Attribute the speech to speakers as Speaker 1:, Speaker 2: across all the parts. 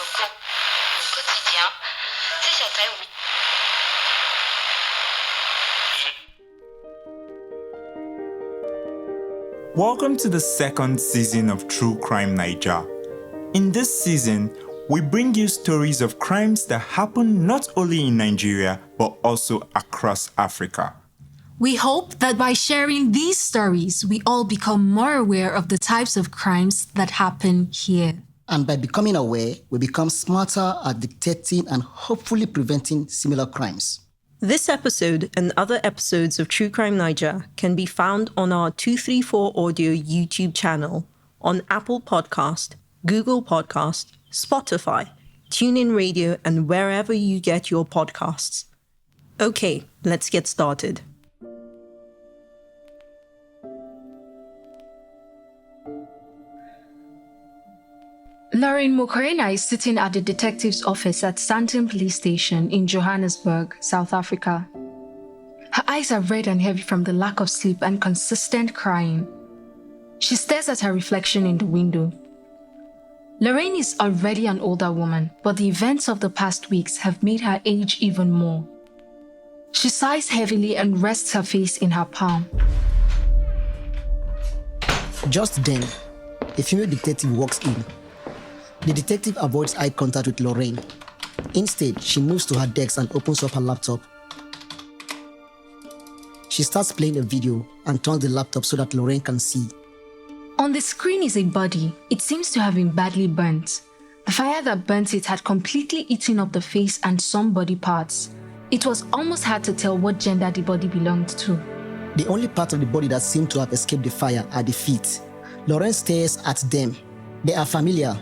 Speaker 1: locaux, au quotidien, c'est sur vrai, oui.
Speaker 2: Welcome to the second season of True Crime Naija. In this season, we bring you stories of crimes that happen not only in Nigeria, but also across Africa.
Speaker 3: We hope that by sharing these stories, we all become more aware of the types of crimes that happen here.
Speaker 4: And by becoming aware, we become smarter at detecting and hopefully preventing similar crimes.
Speaker 5: This episode and other episodes of True Crime Naija can be found on our 234 Audio YouTube channel, on Apple Podcast, Google Podcast, Spotify, TuneIn Radio, and wherever you get your podcasts. Okay, let's get started.
Speaker 3: Rahmat Muhammad is sitting at the detective's office at Sandile Police Station in Johannesburg, South Africa. Her eyes are red and heavy from the lack of sleep and consistent crying. She stares at her reflection in the window. Rahmat is already an older woman, but the events of the past weeks have made her age even more. She sighs heavily and rests her face in her palm.
Speaker 4: Just then, a female detective walks in. The detective avoids eye contact with Lorraine. Instead, she moves to her desk and opens up her laptop. She starts playing a video and turns the laptop so that Lorraine can see.
Speaker 3: On the screen is a body. It seems to have been badly burnt. The fire that burnt it had completely eaten up the face and some body parts. It was almost hard to tell what gender the body belonged to.
Speaker 4: The only part of the body that seemed to have escaped the fire are the feet. Lorraine stares at them. They are familiar.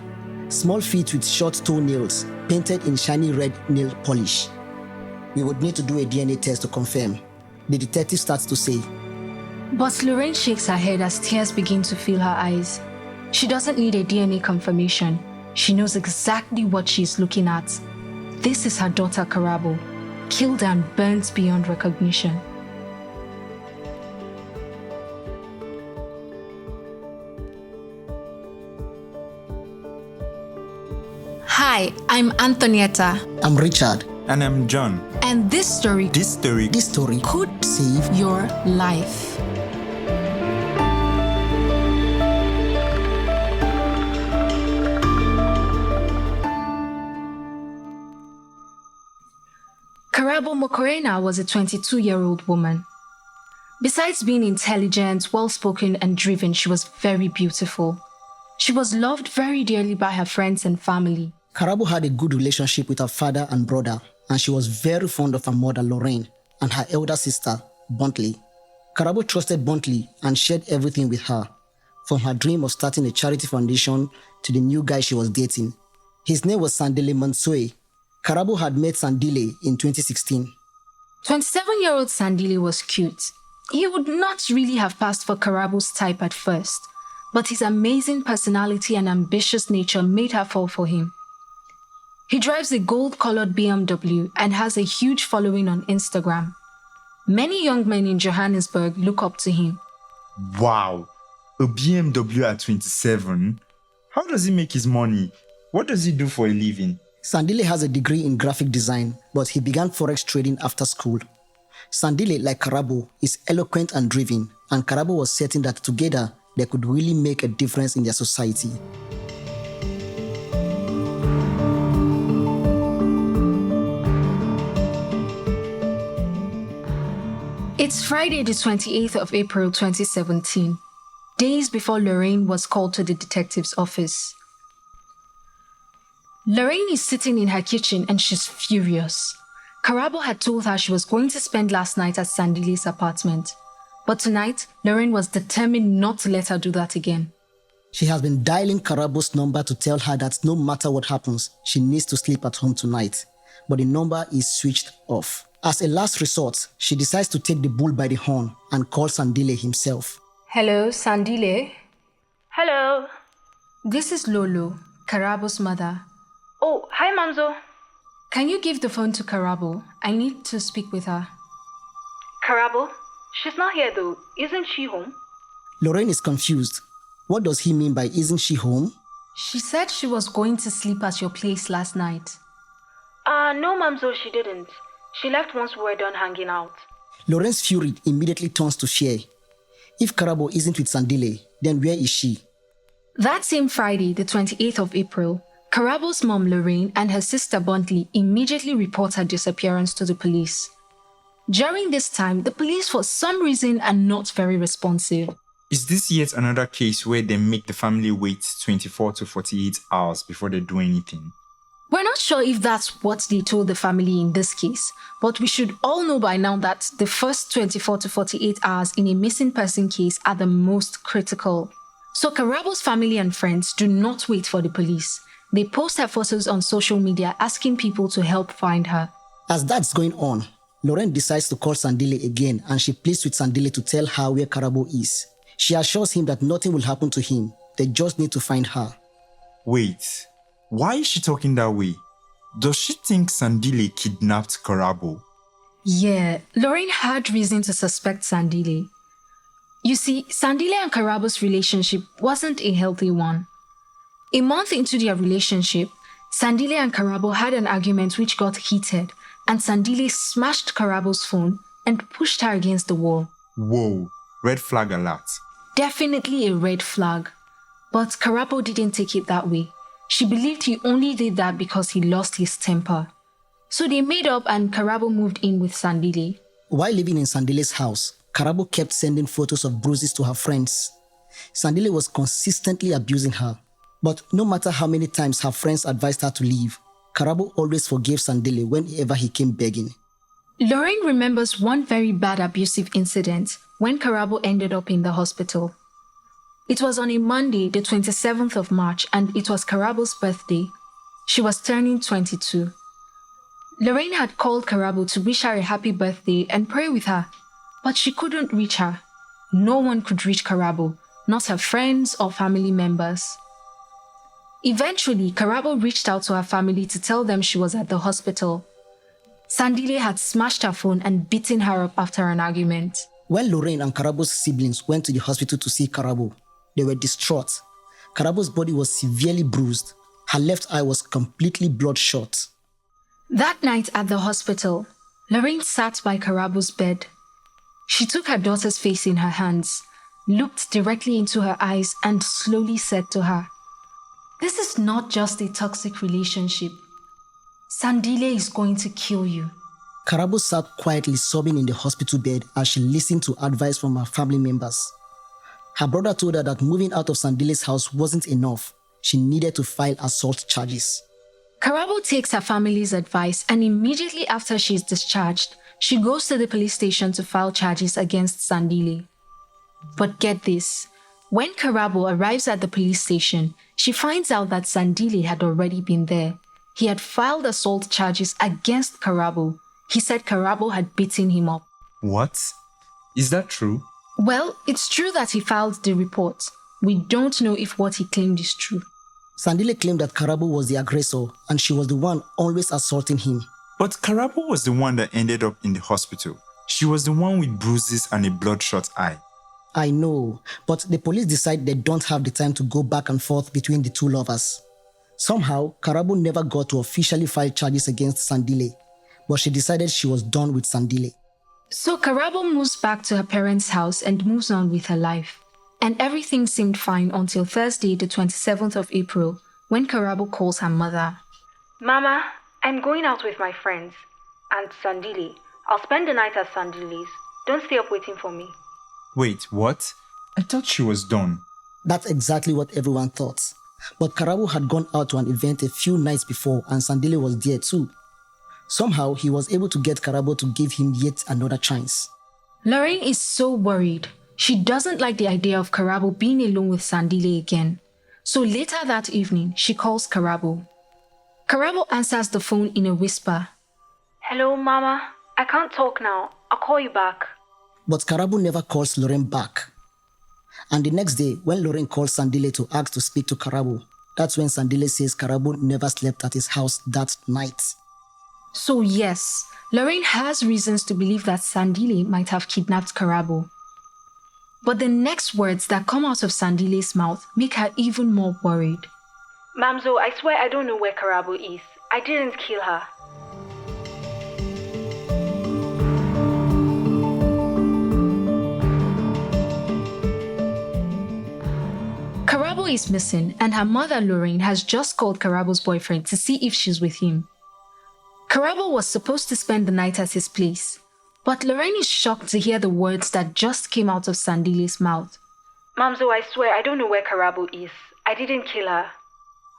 Speaker 4: Small feet with short toenails, painted in shiny red nail polish. We would need to do a DNA test to confirm. The detective starts to say.
Speaker 3: But Lorraine shakes her head as tears begin to fill her eyes. She doesn't need a DNA confirmation. She knows exactly what she's looking at. This is her daughter Carabo, killed and burnt beyond recognition. Hi, I'm Anthonieta.
Speaker 4: I'm Richard.
Speaker 2: And I'm John.
Speaker 3: And this story
Speaker 4: This story
Speaker 3: could
Speaker 4: save
Speaker 3: your life. Karabo Mokoena was a 22-year-old woman. Besides being intelligent, well-spoken, and driven, she was very beautiful. She was loved very dearly by her friends and family.
Speaker 4: Carabo had a good relationship with her father and brother, and she was very fond of her mother Lorraine and her elder sister, Buntley. Carabo trusted Buntley and shared everything with her, from her dream of starting a charity foundation to the new guy she was dating. His name was Sandile Mansue. Carabo had met Sandile in 2016.
Speaker 3: 27-year-old Sandile was cute. He would not really have passed for Karabo's type at first, but his amazing personality and ambitious nature made her fall for him. He drives a gold-colored BMW and has a huge following on Instagram. Many young men in Johannesburg look up to him.
Speaker 2: Wow, a BMW at 27? How does he make his money? What does he do for a living?
Speaker 4: Sandile has a degree in graphic design, but he began forex trading after school. Sandile, like Carabo, is eloquent and driven, and Carabo was certain that together they could really make a difference in their society.
Speaker 3: It's Friday the 28th of April 2017, days before Lorraine was called to the detective's office. Lorraine is sitting in her kitchen and she's furious. Carabo had told her she was going to spend last night at Sandile's apartment. But tonight, Lorraine was determined not to let her do that again.
Speaker 4: She has been dialing Karabo's number to tell her that no matter what happens, she needs to sleep at home tonight. But the number is switched off. As a last resort, she decides to take the bull by the horn and call Sandile himself.
Speaker 3: Hello, Sandile.
Speaker 1: Hello.
Speaker 3: This is Lolo, Karabo's mother.
Speaker 1: Oh, hi, Manzo.
Speaker 3: Can you give the phone to Carabo? I need to speak with her.
Speaker 1: Carabo? She's not here though. Isn't she home?
Speaker 4: Lorraine is confused. What does he mean by isn't she home?
Speaker 3: She said she was going to sleep at your place last night.
Speaker 6: No, Mamzo, she didn't. She left once we were done hanging out.
Speaker 4: Lorraine's fury immediately turns to fear. If Carabo isn't with Sandile, then where is she?
Speaker 3: That same Friday, the 28th of April, Karabo's mom Lorraine and her sister Buntley immediately report her disappearance to the police. During this time, the police for some reason are not very responsive.
Speaker 2: Is this yet another case where they make the family wait 24 to 48 hours before they do anything?
Speaker 3: We're not sure if that's what they told the family in this case, but we should all know by now that the first 24 to 48 hours in a missing person case are the most critical. So Karabo's family and friends do not wait for the police. They post her photos on social media asking people to help find her.
Speaker 4: As that's going on, Lorraine decides to call Sandile again and she pleads with Sandile to tell her where Karabo is. She assures him that nothing will happen to him. They just need to find her.
Speaker 2: Wait, why is she talking that way? Does she think Sandile kidnapped Karabo?
Speaker 3: Yeah, Lorraine had reason to suspect Sandile. You see, Sandile and Karabo's relationship wasn't a healthy one. A month into their relationship, Sandile and Karabo had an argument which got heated, and Sandile smashed Karabo's phone and pushed her against the wall.
Speaker 2: Whoa, red flag alert.
Speaker 3: Definitely a red flag. But Karabo didn't take it that way. She believed he only did that because he lost his temper. So they made up and Karabo moved in with Sandile.
Speaker 4: While living in Sandile's house, Karabo kept sending photos of bruises to her friends. Sandile was consistently abusing her. But no matter how many times her friends advised her to leave, Karabo always forgave Sandile whenever he came begging.
Speaker 3: Lorraine remembers one very bad abusive incident when Karabo ended up in the hospital. It was on a Monday, the 27th of March, and it was Karabo's birthday. She was turning 22. Lorraine had called Karabo to wish her a happy birthday and pray with her, but she couldn't reach her. No one could reach Karabo, not her friends or family members. Eventually, Karabo reached out to her family to tell them she was at the hospital. Sandile had smashed her phone and beaten her up after an argument.
Speaker 4: When Lorraine and Karabo's siblings went to the hospital to see Karabo, they were distraught. Karabo's body was severely bruised. Her left eye was completely bloodshot.
Speaker 3: That night at the hospital, Lorraine sat by Karabo's bed. She took her daughter's face in her hands, looked directly into her eyes, and slowly said to her, "This is not just a toxic relationship. Sandile is going to kill you."
Speaker 4: Karabo sat quietly sobbing in the hospital bed as she listened to advice from her family members. Her brother told her that moving out of Sandile's house wasn't enough. She needed to file assault charges.
Speaker 3: Karabo takes her family's advice, and immediately after she is discharged, she goes to the police station to file charges against Sandile. But get this, when Karabo arrives at the police station, she finds out that Sandile had already been there. He had filed assault charges against Karabo. He said Karabo had beaten him up.
Speaker 2: What? Is that true?
Speaker 3: Well, it's true that he filed the report. We don't know if what he claimed is true.
Speaker 4: Sandile claimed that Karabo was the aggressor and she was the one always assaulting him.
Speaker 2: But Karabo was the one that ended up in the hospital. She was the one with bruises and a bloodshot eye.
Speaker 4: I know, but the police decide they don't have the time to go back and forth between the two lovers. Somehow, Karabo never got to officially file charges against Sandile, but she decided she was done with Sandile.
Speaker 3: So Karabo moves back to her parents' house and moves on with her life. And everything seemed fine until Thursday, the 27th of April, when Karabo calls her mother.
Speaker 6: "Mama, I'm going out with my friends. And Sandile. I'll spend the night at Sandile's. Don't stay up waiting for me."
Speaker 2: Wait, what? I thought she was done.
Speaker 4: That's exactly what everyone thought. But Karabo had gone out to an event a few nights before and Sandile was there too. Somehow, he was able to get Karabo to give him yet another chance.
Speaker 3: Lorraine is so worried. She doesn't like the idea of Karabo being alone with Sandile again. So later that evening, she calls Karabo. Karabo answers the phone in a whisper.
Speaker 6: "Hello, Mama. I can't talk now. I'll call you back."
Speaker 4: But Karabo never calls Lorraine back. And the next day, when Lorraine calls Sandile to ask to speak to Karabo, that's when Sandile says Karabo never slept at his house that night.
Speaker 3: So yes, Lorraine has reasons to believe that Sandile might have kidnapped Karabo. But the next words that come out of Sandile's mouth make her even more worried.
Speaker 6: Mamzo, I swear I don't know where Karabo is. I didn't kill her.
Speaker 3: Karabo is missing, and her mother Lorraine has just called Karabo's boyfriend to see if she's with him. Karabo was supposed to spend the night at his place, but Lorraine is shocked to hear the words that just came out of Sandile's mouth.
Speaker 6: Mamzo, I swear I don't know where Karabo is. I didn't kill her.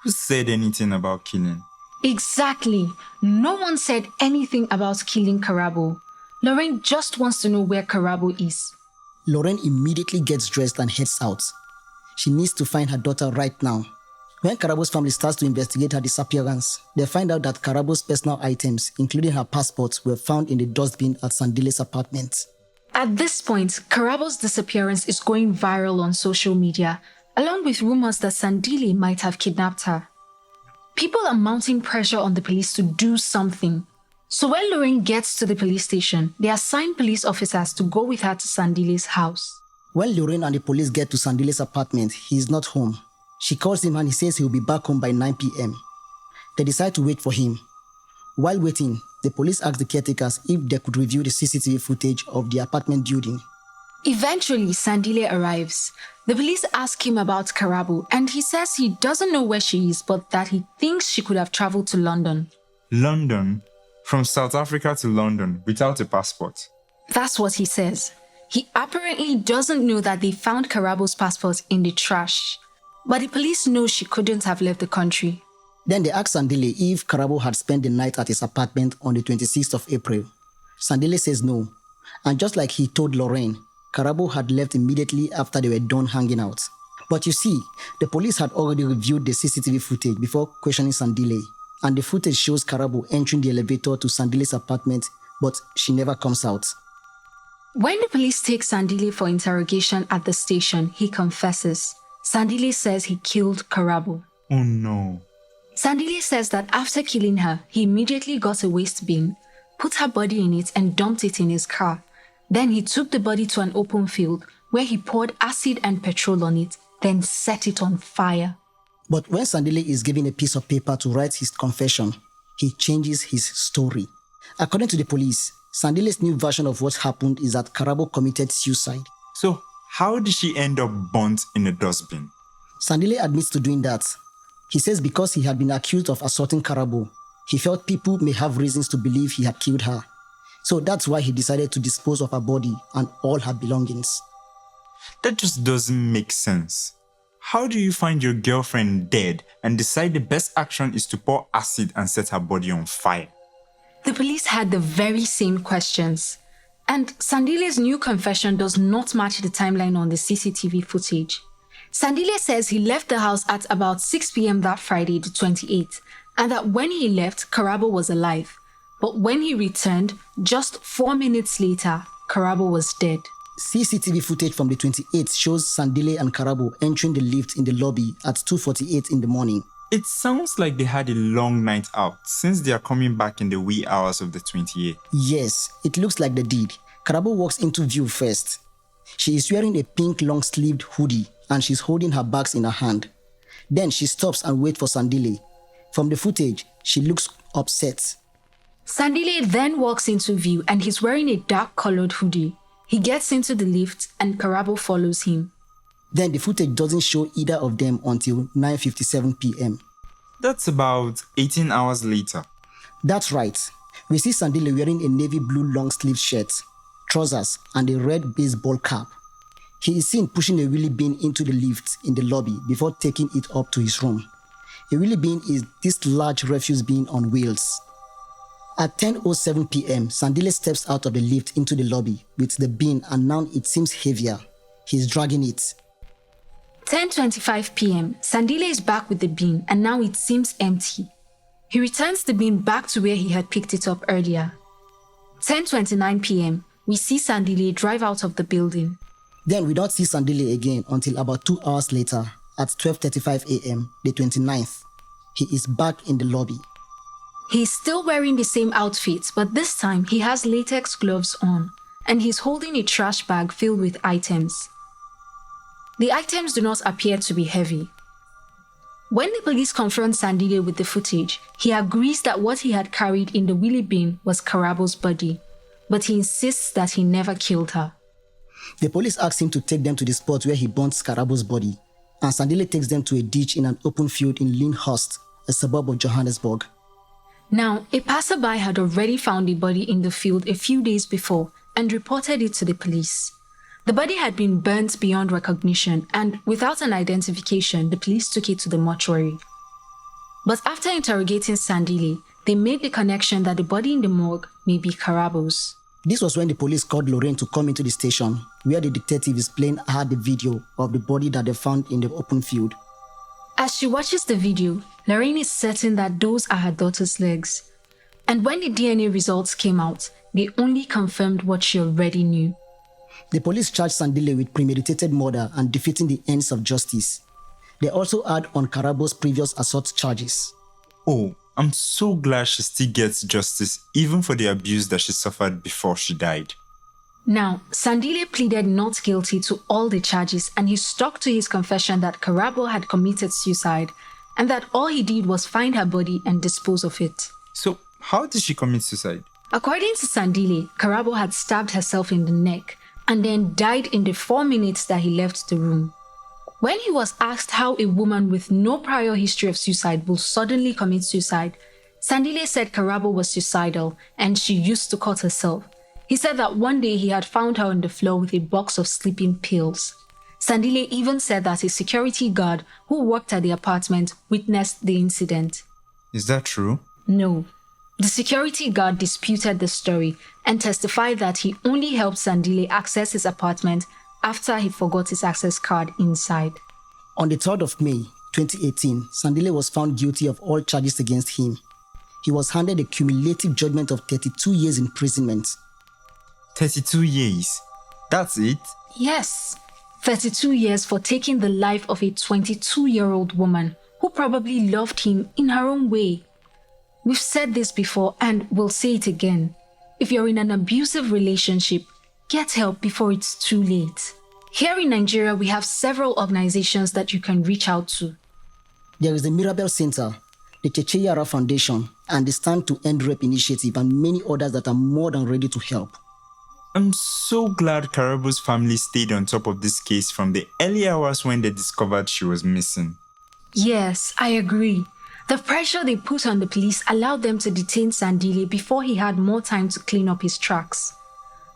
Speaker 2: Who said anything about killing?
Speaker 3: Exactly. No one said anything about killing Karabo. Lorraine just wants to know where Karabo is.
Speaker 4: Lorraine immediately gets dressed and heads out. She needs to find her daughter right now. When Karabo's family starts to investigate her disappearance, they find out that Karabo's personal items, including her passport, were found in the dustbin at Sandile's apartment.
Speaker 3: At this point, Karabo's disappearance is going viral on social media, along with rumors that Sandile might have kidnapped her. People are mounting pressure on the police to do something. So when Lorraine gets to the police station, they assign police officers to go with her to Sandile's house.
Speaker 4: When Lorraine and the police get to Sandile's apartment, he is not home. She calls him and he says he'll be back home by 9 p.m. They decide to wait for him. While waiting, the police ask the caretakers if they could review the CCTV footage of the apartment building.
Speaker 3: Eventually, Sandile arrives. The police ask him about Karabo, and he says he doesn't know where she is, but that he thinks she could have traveled to London.
Speaker 2: London? From South Africa to London without a passport?
Speaker 3: That's what he says. He apparently doesn't know that they found Karabo's passport in the trash. But the police know she couldn't have left the country.
Speaker 4: Then they ask Sandile if Karabo had spent the night at his apartment on the 26th of April. Sandile says no. And just like he told Lorraine, Karabo had left immediately after they were done hanging out. But you see, the police had already reviewed the CCTV footage before questioning Sandile. And the footage shows Karabo entering the elevator to Sandile's apartment, but she never comes out.
Speaker 3: When the police take Sandile for interrogation at the station, he confesses. Sandile says he killed Karabo.
Speaker 2: Oh no.
Speaker 3: Sandile says that after killing her, he immediately got a waste bin, put her body in it and dumped it in his car. Then he took the body to an open field where he poured acid and petrol on it, then set it on fire.
Speaker 4: But when Sandile is given a piece of paper to write his confession, he changes his story. According to the police, Sandile's new version of what happened is that Karabo committed suicide.
Speaker 2: So, how did she end up burnt in a dustbin?
Speaker 4: Sandile admits to doing that. He says because he had been accused of assaulting Karabo, he felt people may have reasons to believe he had killed her. So that's why he decided to dispose of her body and all her belongings.
Speaker 2: That just doesn't make sense. How do you find your girlfriend dead and decide the best action is to pour acid and set her body on fire?
Speaker 3: The police had the very same questions. And Sandile's new confession does not match the timeline on the CCTV footage. Sandile says he left the house at about 6 p.m. that Friday, the 28th, and that when he left, Carabo was alive. But when he returned, just 4 minutes later, Carabo was dead.
Speaker 4: CCTV footage from the 28th shows Sandile and Carabo entering the lift in the lobby at 2:48 in the morning.
Speaker 2: It sounds like they had a long night out since they are coming back in the wee hours of the 28th.
Speaker 4: Yes, it looks like they did. Carabo walks into view first. She is wearing a pink long-sleeved hoodie and she's holding her bags in her hand. Then she stops and waits for Sandile. From the footage, she looks upset.
Speaker 3: Sandile then walks into view and he's wearing a dark-colored hoodie. He gets into the lift and Carabo follows him.
Speaker 4: Then the footage doesn't show either of them until 9:57 p.m.
Speaker 2: That's about 18 hours later.
Speaker 4: That's right. We see Sandile wearing a navy blue long-sleeve shirt, trousers, and a red baseball cap. He is seen pushing a wheelie bin into the lift in the lobby before taking it up to his room. A wheelie bin is this large refuse bin on wheels. At 10:07 p.m., Sandile steps out of the lift into the lobby with the bin and now it seems heavier. He's dragging it.
Speaker 3: 10:25 p.m., Sandile is back with the bin and now it seems empty. He returns the bin back to where he had picked it up earlier. 10:29 p.m., we see Sandile drive out of the building.
Speaker 4: Then we don't see Sandile again until about 2 hours later at 12:35 a.m., the 29th. He is back in the lobby.
Speaker 3: He's still wearing the same outfit, but this time he has latex gloves on and he's holding a trash bag filled with items. The items do not appear to be heavy. When the police confront Sandile with the footage, he agrees that what he had carried in the wheelie bin was Karabo's body, but he insists that he never killed her.
Speaker 4: The police ask him to take them to the spot where he burnt Karabo's body, and Sandile takes them to a ditch in an open field in Lyndhurst, a suburb of Johannesburg.
Speaker 3: Now, a passerby had already found the body in the field a few days before and reported it to the police. The body had been burnt beyond recognition, and without an identification, the police took it to the mortuary. But after interrogating Sandile, they made the connection that the body in the morgue may be Karabo's.
Speaker 4: This was when the police called Lorraine to come into the station, where the detective is playing her the video of the body that they found in the open field.
Speaker 3: As she watches the video, Lorraine is certain that those are her daughter's legs. And when the DNA results came out, they only confirmed what she already knew.
Speaker 4: The police charged Sandile with premeditated murder and defeating the ends of justice. They also add on Karabo's previous assault charges.
Speaker 2: Oh, I'm so glad she still gets justice even for the abuse that she suffered before she died.
Speaker 3: Now, Sandile pleaded not guilty to all the charges, and he stuck to his confession that Karabo had committed suicide and that all he did was find her body and dispose of it.
Speaker 2: So, how did she commit suicide?
Speaker 3: According to Sandile, Karabo had stabbed herself in the neck and then died in the 4 minutes that he left the room. When he was asked how a woman with no prior history of suicide will suddenly commit suicide, Sandile said Karabo was suicidal and she used to cut herself. He said that one day he had found her on the floor with a box of sleeping pills. Sandile even said that a security guard who worked at the apartment witnessed the incident.
Speaker 2: Is that true?
Speaker 3: No. The security guard disputed the story and testified that he only helped Sandile access his apartment after he forgot his access card inside.
Speaker 4: On the 3rd of May, 2018, Sandile was found guilty of all charges against him. He was handed a cumulative judgment of 32 years imprisonment.
Speaker 2: 32 years? That's it?
Speaker 3: Yes, 32 years for taking the life of a 22-year-old woman who probably loved him in her own way. We've said this before and we'll say it again. If you're in an abusive relationship, get help before it's too late. Here in Nigeria, we have several organizations that you can reach out to.
Speaker 4: There is the Mirabel Center, the Cheche Yara Foundation, and the Stand to End Rape Initiative, and many others that are more than ready to help.
Speaker 2: I'm so glad Karabo's family stayed on top of this case from the early hours when they discovered she was missing.
Speaker 3: Yes, I agree. The pressure they put on the police allowed them to detain Sandile before he had more time to clean up his tracks.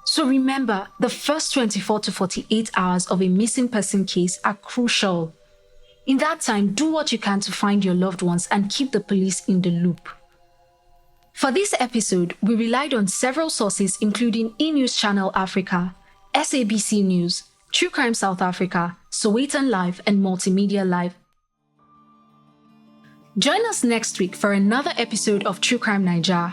Speaker 3: So remember, the first 24 to 48 hours of a missing person case are crucial. In that time, do what you can to find your loved ones and keep the police in the loop. For this episode, we relied on several sources including eNewsChannel Africa, SABC News, True Crime South Africa, Sowetan Live and Multimedia Live. Join us next week for another episode of True Crime Naija.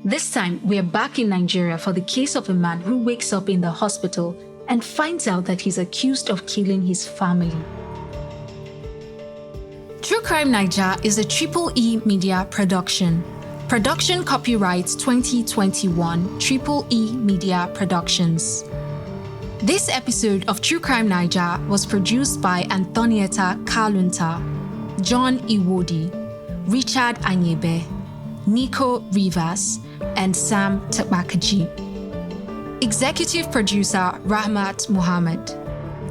Speaker 3: This time, we're back in Nigeria for the case of a man who wakes up in the hospital and finds out that he's accused of killing his family. True Crime Naija is a Triple E Media production. Production copyright 2021 Triple E Media Productions. This episode of True Crime Naija was produced by Anthonieta Kalunta, John Iwodi, Richard Anyebe, Nico Rivas, and Sam Tabakaji. Executive producer Rahmat Muhammad.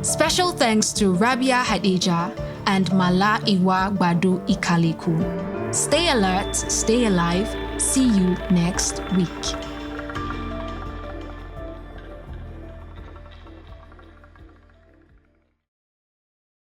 Speaker 3: Special thanks to Rabia Hadejia and Mala Iwa Gbado Ikaleku. Stay alert, stay alive. See you next week.